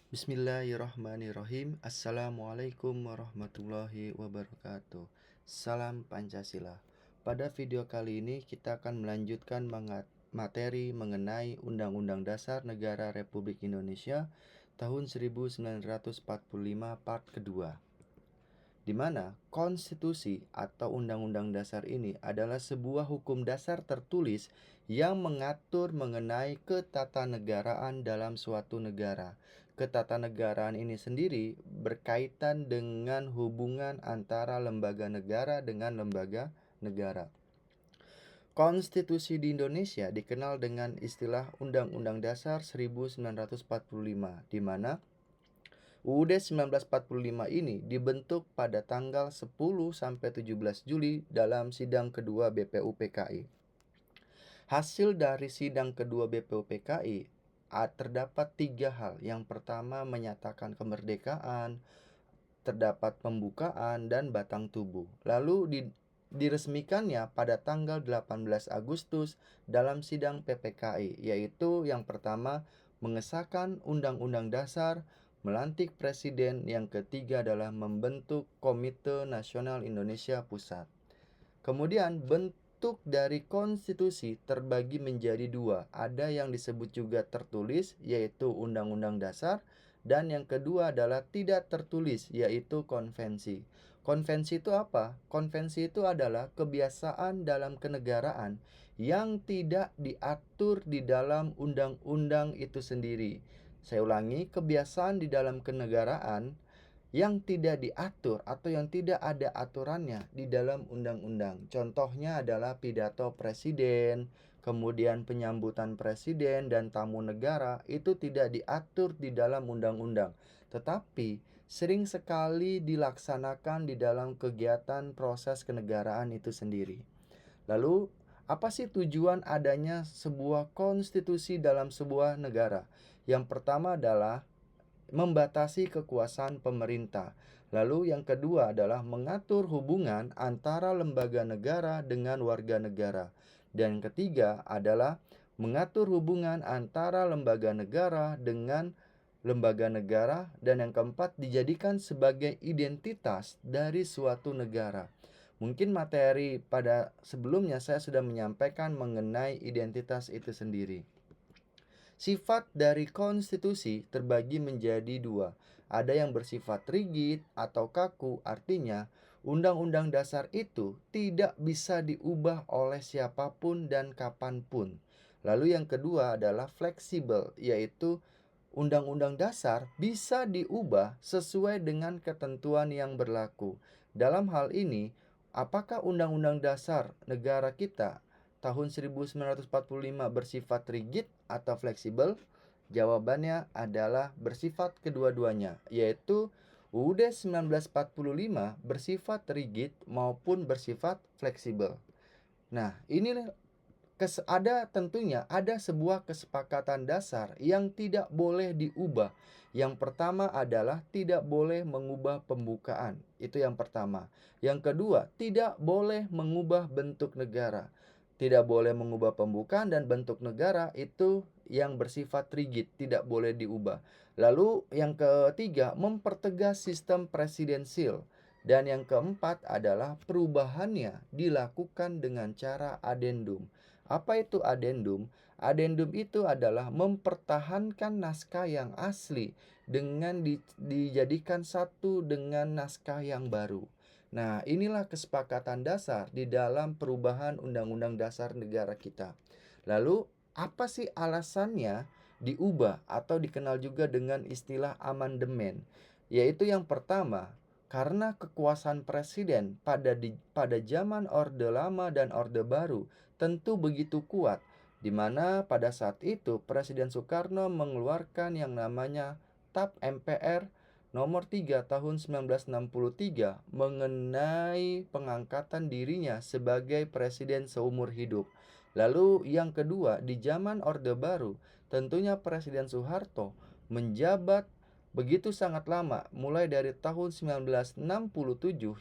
Bismillahirrahmanirrahim. Assalamualaikum warahmatullahi wabarakatuh. Salam Pancasila. Pada video kali ini kita akan melanjutkan materi mengenai Undang-Undang Dasar Negara Republik Indonesia tahun 1945 part kedua, di mana konstitusi atau undang-undang dasar ini adalah sebuah hukum dasar tertulis yang mengatur mengenai ketatanegaraan dalam suatu negara. Ketatanegaraan ini sendiri berkaitan dengan hubungan antara lembaga negara dengan lembaga negara. Konstitusi di Indonesia dikenal dengan istilah Undang-Undang Dasar 1945, di mana UUD 1945 ini dibentuk pada tanggal 10-17 Juli dalam sidang kedua BPUPKI. Hasil dari sidang kedua BPUPKI terdapat 3 hal. Yang pertama menyatakan kemerdekaan, terdapat pembukaan dan batang tubuh. Lalu diresmikannya pada tanggal 18 Agustus dalam sidang PPKI, yaitu yang pertama mengesahkan Undang-Undang Dasar, melantik presiden, yang ketiga adalah membentuk Komite Nasional Indonesia Pusat. Kemudian bentuk dari konstitusi terbagi menjadi 2. Ada yang disebut juga tertulis, yaitu Undang-Undang Dasar, dan yang kedua adalah tidak tertulis, yaitu konvensi. Konvensi itu apa? Konvensi itu adalah kebiasaan dalam kenegaraan yang tidak diatur di dalam undang-undang itu sendiri. Saya ulangi, kebiasaan di dalam kenegaraan yang tidak diatur atau yang tidak ada aturannya di dalam undang-undang. Contohnya adalah pidato presiden, kemudian penyambutan presiden dan tamu negara, itu tidak diatur di dalam undang-undang, tetapi sering sekali dilaksanakan di dalam kegiatan proses kenegaraan itu sendiri. Lalu, apa sih tujuan adanya sebuah konstitusi dalam sebuah negara? Yang pertama adalah membatasi kekuasaan pemerintah. Lalu yang kedua adalah mengatur hubungan antara lembaga negara dengan warga negara. Dan yang ketiga adalah mengatur hubungan antara lembaga negara dengan lembaga negara. Dan yang keempat, dijadikan sebagai identitas dari suatu negara. Mungkin materi pada sebelumnya saya sudah menyampaikan mengenai identitas itu sendiri. Sifat dari konstitusi terbagi menjadi 2. Ada yang bersifat rigid atau kaku, artinya undang-undang dasar itu tidak bisa diubah oleh siapapun dan kapanpun. Lalu yang kedua adalah fleksibel, yaitu undang-undang dasar bisa diubah sesuai dengan ketentuan yang berlaku. Dalam hal ini, apakah undang-undang dasar negara kita tahun 1945 bersifat rigid atau fleksibel? Jawabannya adalah bersifat kedua-duanya, yaitu UUD 1945 bersifat rigid maupun bersifat fleksibel. Nah, ini tentunya ada sebuah kesepakatan dasar yang tidak boleh diubah. Yang pertama adalah tidak boleh mengubah pembukaan. Itu yang pertama. Yang kedua, tidak boleh mengubah bentuk negara. Tidak boleh mengubah pembukaan dan bentuk negara itu yang bersifat rigid, tidak boleh diubah. Lalu yang ketiga, mempertegas sistem presidensil. Dan yang keempat adalah perubahannya dilakukan dengan cara adendum. Apa itu adendum? Adendum itu adalah mempertahankan naskah yang asli dengan dijadikan satu dengan naskah yang baru. Nah, inilah kesepakatan dasar di dalam perubahan Undang-Undang Dasar negara kita. Lalu, apa sih alasannya diubah atau dikenal juga dengan istilah amandemen? Yaitu yang pertama, karena kekuasaan presiden pada zaman Orde Lama dan Orde Baru tentu begitu kuat, di mana pada saat itu Presiden Soekarno mengeluarkan yang namanya TAP MPR nomor 3 tahun 1963 mengenai pengangkatan dirinya sebagai presiden seumur hidup. Lalu yang kedua, di zaman Orde Baru, tentunya Presiden Soeharto menjabat begitu sangat lama, mulai dari tahun 1967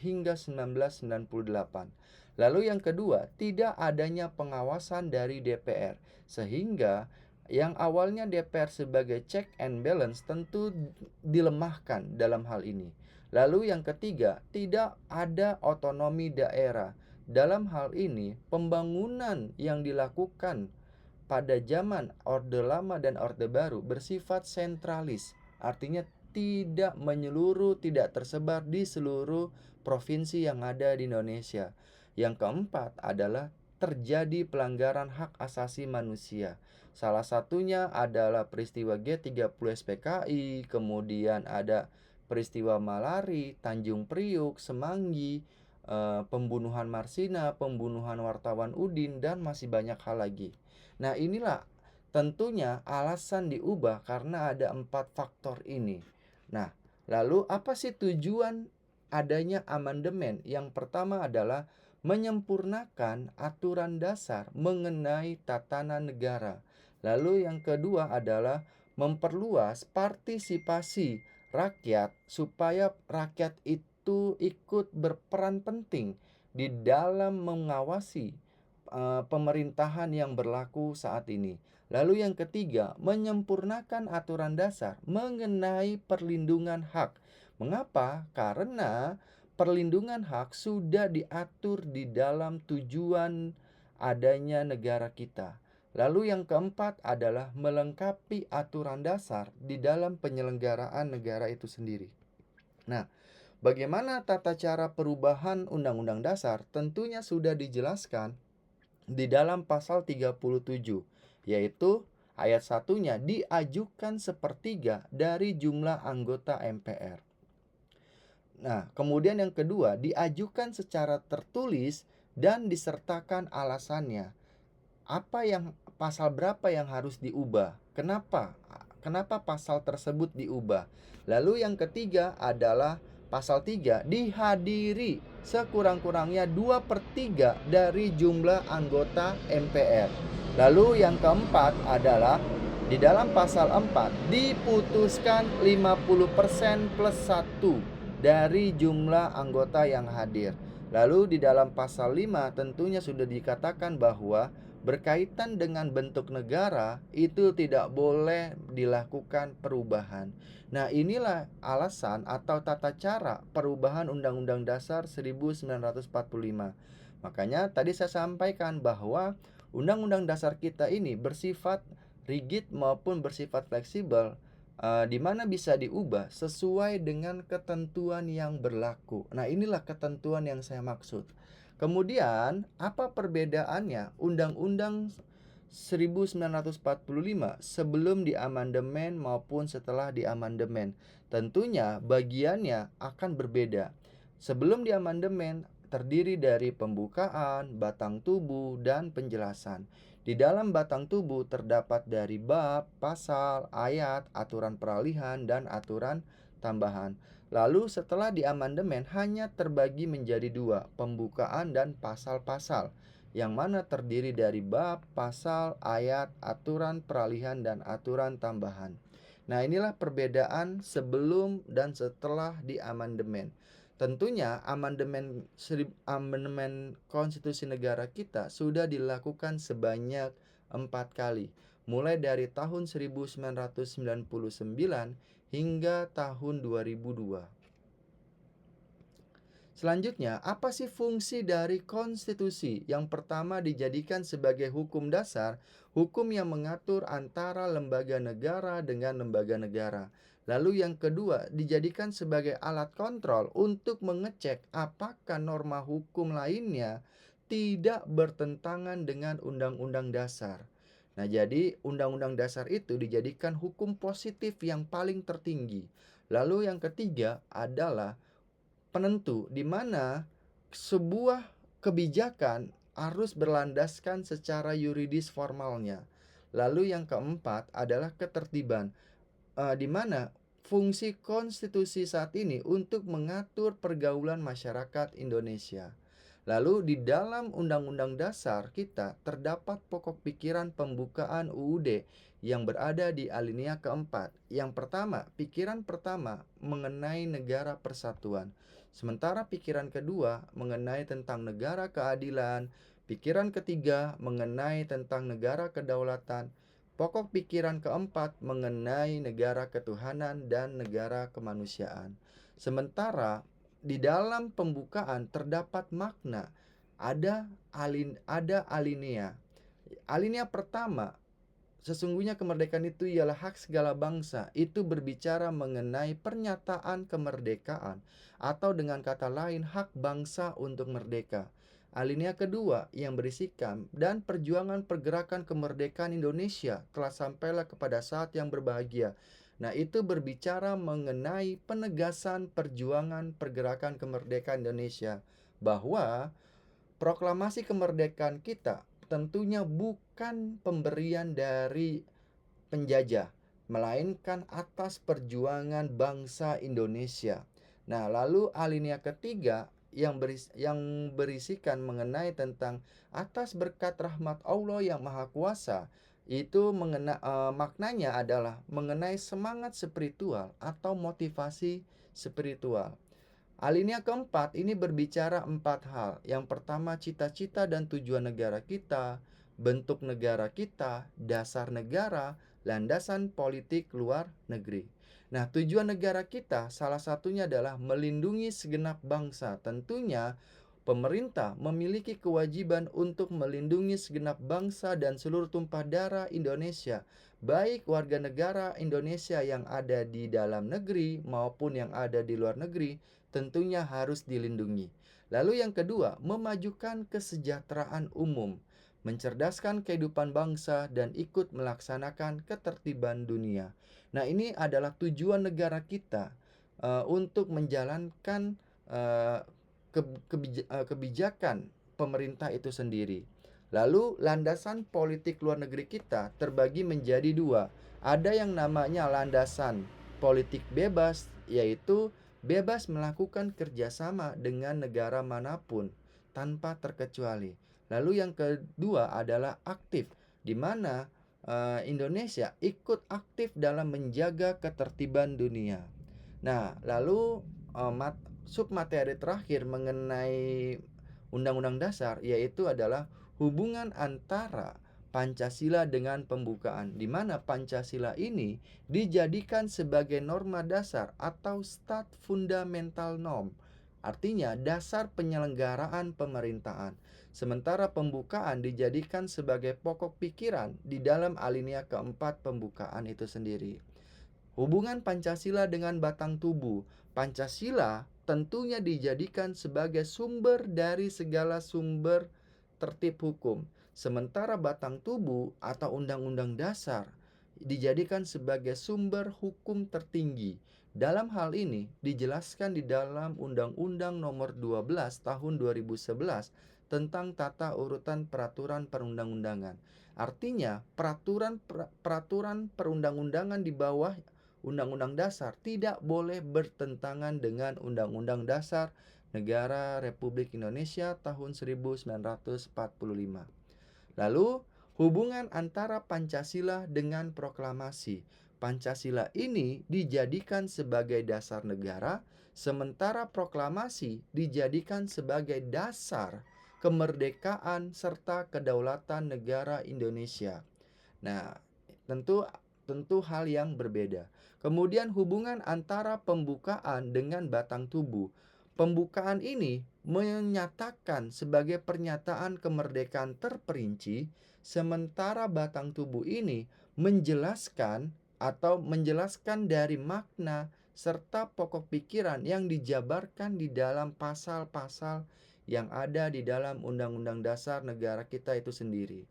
hingga 1998. Lalu yang kedua, tidak adanya pengawasan dari DPR, sehingga Yang awalnya DPR sebagai check and balance tentu dilemahkan dalam hal ini. Lalu yang ketiga, tidak ada otonomi daerah. Dalam hal ini, pembangunan yang dilakukan pada zaman Orde Lama dan Orde Baru bersifat sentralis. Artinya tidak menyeluruh, tidak tersebar di seluruh provinsi yang ada di Indonesia. Yang keempat adalah terjadi pelanggaran hak asasi manusia. Salah satunya adalah peristiwa G30 SPKI, kemudian ada peristiwa Malari, Tanjung Priuk, Semanggi, pembunuhan Marsina, pembunuhan wartawan Udin, dan masih banyak hal lagi. Nah, inilah tentunya alasan diubah karena ada 4 faktor ini. Nah, lalu apa sih tujuan adanya amandemen? Yang pertama adalah menyempurnakan aturan dasar mengenai tatanan negara. Lalu yang kedua adalah memperluas partisipasi rakyat supaya rakyat itu ikut berperan penting di dalam mengawasi pemerintahan yang berlaku saat ini. Lalu yang ketiga, menyempurnakan aturan dasar mengenai perlindungan hak. Mengapa? Karena perlindungan hak sudah diatur di dalam tujuan adanya negara kita. Lalu yang keempat adalah melengkapi aturan dasar di dalam penyelenggaraan negara itu sendiri. Nah, bagaimana tata cara perubahan Undang-Undang Dasar? Tentunya sudah dijelaskan di dalam pasal 37, yaitu ayat satunya diajukan sepertiga dari jumlah anggota MPR. Nah, kemudian yang kedua, diajukan secara tertulis dan disertakan alasannya. Pasal berapa yang harus diubah? Kenapa? Kenapa pasal tersebut diubah? Lalu yang ketiga adalah pasal 3, dihadiri sekurang-kurangnya 2/3 dari jumlah anggota MPR. Lalu yang keempat adalah di dalam pasal 4 diputuskan 50% plus 1 dari jumlah anggota yang hadir. Lalu di dalam pasal 5 tentunya sudah dikatakan bahwa berkaitan dengan bentuk negara itu tidak boleh dilakukan perubahan. Nah, inilah alasan atau tata cara perubahan Undang-Undang Dasar 1945. Makanya tadi saya sampaikan bahwa Undang-Undang Dasar kita ini bersifat rigid maupun bersifat fleksibel, di mana bisa diubah sesuai dengan ketentuan yang berlaku. Nah, inilah ketentuan yang saya maksud. Kemudian, apa perbedaannya Undang-Undang 1945 sebelum diamandemen maupun setelah diamandemen? Tentunya bagiannya akan berbeda. Sebelum diamandemen terdiri dari pembukaan, batang tubuh, dan penjelasan. Di dalam batang tubuh terdapat dari bab, pasal, ayat, aturan peralihan, dan aturan tambahan. Lalu setelah diamandemen hanya terbagi menjadi 2, pembukaan dan pasal-pasal, yang mana terdiri dari bab, pasal, ayat, aturan peralihan, dan aturan tambahan. Nah, inilah perbedaan sebelum dan setelah diamandemen. Tentunya amandemen konstitusi negara kita sudah dilakukan sebanyak 4 kali, mulai dari tahun 1999 hingga tahun 2002. Selanjutnya, apa sih fungsi dari konstitusi? Yang pertama, dijadikan sebagai hukum dasar, hukum yang mengatur antara lembaga negara dengan lembaga negara. Lalu yang kedua, dijadikan sebagai alat kontrol untuk mengecek apakah norma hukum lainnya tidak bertentangan dengan undang-undang dasar. Nah, jadi undang-undang dasar itu dijadikan hukum positif yang paling tertinggi. Lalu yang ketiga adalah penentu di mana sebuah kebijakan harus berlandaskan secara yuridis formalnya. Lalu yang keempat adalah ketertiban, di mana fungsi konstitusi saat ini untuk mengatur pergaulan masyarakat Indonesia. Lalu di dalam Undang-Undang Dasar kita terdapat pokok pikiran pembukaan UUD yang berada di alinea keempat. Yang pertama, pikiran pertama mengenai negara persatuan. Sementara pikiran kedua mengenai tentang negara keadilan, pikiran ketiga mengenai tentang negara kedaulatan, Pokok pikiran keempat mengenai negara ketuhanan dan negara kemanusiaan. Sementara di dalam pembukaan terdapat makna, ada alinea. Alinea pertama, sesungguhnya kemerdekaan itu ialah hak segala bangsa. Itu berbicara mengenai pernyataan kemerdekaan, atau dengan kata lain hak bangsa untuk merdeka. Alinea kedua yang berisikan dan perjuangan pergerakan kemerdekaan Indonesia telah sampailah kepada saat yang berbahagia. Nah, itu berbicara mengenai penegasan perjuangan pergerakan kemerdekaan Indonesia, bahwa proklamasi kemerdekaan kita tentunya bukan pemberian dari penjajah, melainkan atas perjuangan bangsa Indonesia. Nah, lalu alinea ketiga yang berisikan mengenai tentang atas berkat rahmat Allah yang Maha Kuasa, itu maknanya adalah mengenai semangat spiritual atau motivasi spiritual. Alinea keempat ini berbicara 4 hal. Yang pertama, cita-cita dan tujuan negara kita, bentuk negara kita, dasar negara, landasan politik luar negeri. Nah, tujuan negara kita salah satunya adalah melindungi segenap bangsa. Tentunya pemerintah memiliki kewajiban untuk melindungi segenap bangsa dan seluruh tumpah darah Indonesia, baik warga negara Indonesia yang ada di dalam negeri maupun yang ada di luar negeri, tentunya harus dilindungi. Lalu yang kedua, memajukan kesejahteraan umum, mencerdaskan kehidupan bangsa dan ikut melaksanakan ketertiban dunia. Nah, ini adalah tujuan negara kita untuk menjalankan uh, kebijakan pemerintah itu sendiri. Lalu landasan politik luar negeri kita terbagi menjadi 2. Ada yang namanya landasan politik bebas, yaitu bebas melakukan kerjasama dengan negara manapun tanpa terkecuali. Lalu yang kedua adalah aktif, di mana Indonesia ikut aktif dalam menjaga ketertiban dunia. Nah, lalu submateri terakhir mengenai Undang-Undang Dasar yaitu adalah hubungan antara Pancasila dengan pembukaan, di mana Pancasila ini dijadikan sebagai norma dasar atau stat fundamental norm, artinya dasar penyelenggaraan pemerintahan. Sementara pembukaan dijadikan sebagai pokok pikiran di dalam alinea keempat pembukaan itu sendiri. Hubungan Pancasila dengan batang tubuh. Pancasila tentunya dijadikan sebagai sumber dari segala sumber tertib hukum. Sementara batang tubuh atau Undang-Undang Dasar dijadikan sebagai sumber hukum tertinggi. Dalam hal ini dijelaskan di dalam Undang-Undang Nomor 12 Tahun 2011 tentang tata urutan peraturan perundang-undangan. Artinya, peraturan perundang-undangan di bawah Undang-Undang Dasar tidak boleh bertentangan dengan Undang-Undang Dasar Negara Republik Indonesia tahun 1945. Lalu, hubungan antara Pancasila dengan proklamasi. Pancasila ini dijadikan sebagai dasar negara, sementara proklamasi dijadikan sebagai dasar kemerdekaan serta kedaulatan negara Indonesia. Nah, tentu hal yang berbeda. Kemudian hubungan antara pembukaan dengan batang tubuh. Pembukaan ini menyatakan sebagai pernyataan kemerdekaan terperinci, sementara batang tubuh ini menjelaskan dari makna serta pokok pikiran yang dijabarkan di dalam pasal-pasal yang ada di dalam Undang-Undang Dasar negara kita itu sendiri.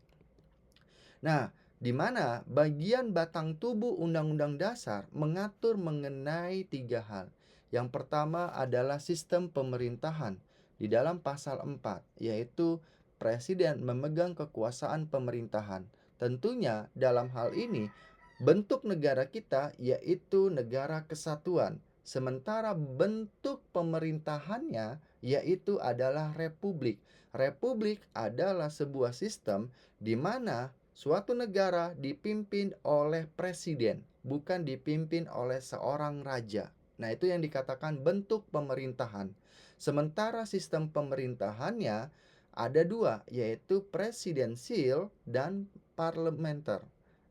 Nah, di mana bagian batang tubuh Undang-Undang Dasar mengatur mengenai 3 hal. Yang pertama adalah sistem pemerintahan di dalam pasal 4, yaitu presiden memegang kekuasaan pemerintahan. Tentunya dalam hal ini bentuk negara kita yaitu negara kesatuan, sementara bentuk pemerintahannya yaitu adalah republik. Republik adalah sebuah sistem di mana suatu negara dipimpin oleh presiden, bukan dipimpin oleh seorang raja. Nah, itu yang dikatakan bentuk pemerintahan. Sementara sistem pemerintahannya ada 2, yaitu presidensial dan parlementer.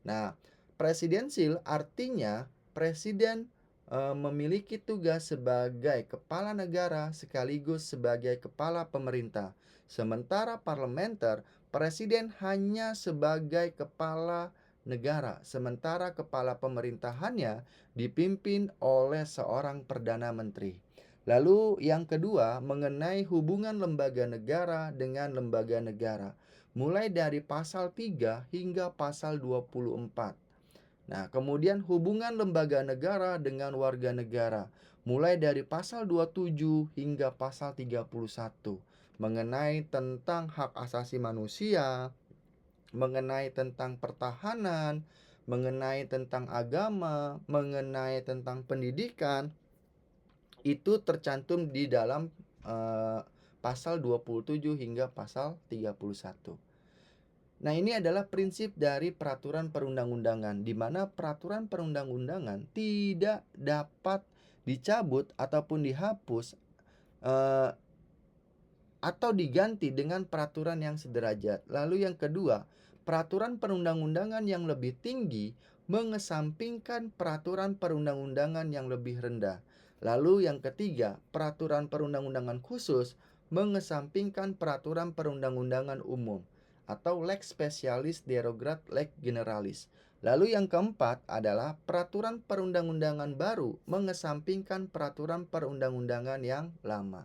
Nah, presidensil artinya presiden memiliki tugas sebagai kepala negara sekaligus sebagai kepala pemerintah. Sementara parlementer, presiden hanya sebagai kepala negara, sementara kepala pemerintahannya dipimpin oleh seorang perdana menteri. Lalu yang kedua, mengenai hubungan lembaga negara dengan lembaga negara, mulai dari pasal 3 hingga pasal 24. Nah, kemudian hubungan lembaga negara dengan warga negara, mulai dari pasal 27 hingga pasal 31, mengenai tentang hak asasi manusia, mengenai tentang pertahanan, mengenai tentang agama, mengenai tentang pendidikan, itu tercantum di dalam pasal 27 hingga pasal 31. Nah, ini adalah prinsip dari peraturan perundang-undangan, di mana peraturan perundang-undangan tidak dapat dicabut ataupun dihapus eh, atau diganti dengan peraturan yang sederajat. Lalu yang kedua, peraturan perundang-undangan yang lebih tinggi mengesampingkan peraturan perundang-undangan yang lebih rendah. Lalu yang ketiga, peraturan perundang-undangan khusus mengesampingkan peraturan perundang-undangan umum atau lex specialis derogat lex generalis. Lalu yang keempat adalah peraturan perundang-undangan baru mengesampingkan peraturan perundang-undangan yang lama.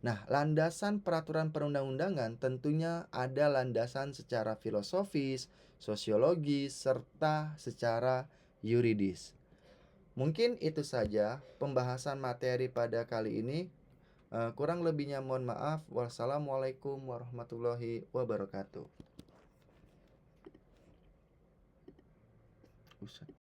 Nah, landasan peraturan perundang-undangan tentunya ada landasan secara filosofis, sosiologis, serta secara yuridis. Mungkin itu saja pembahasan materi pada kali ini. Kurang lebihnya mohon maaf. Wassalamualaikum warahmatullahi wabarakatuh. Ustaz.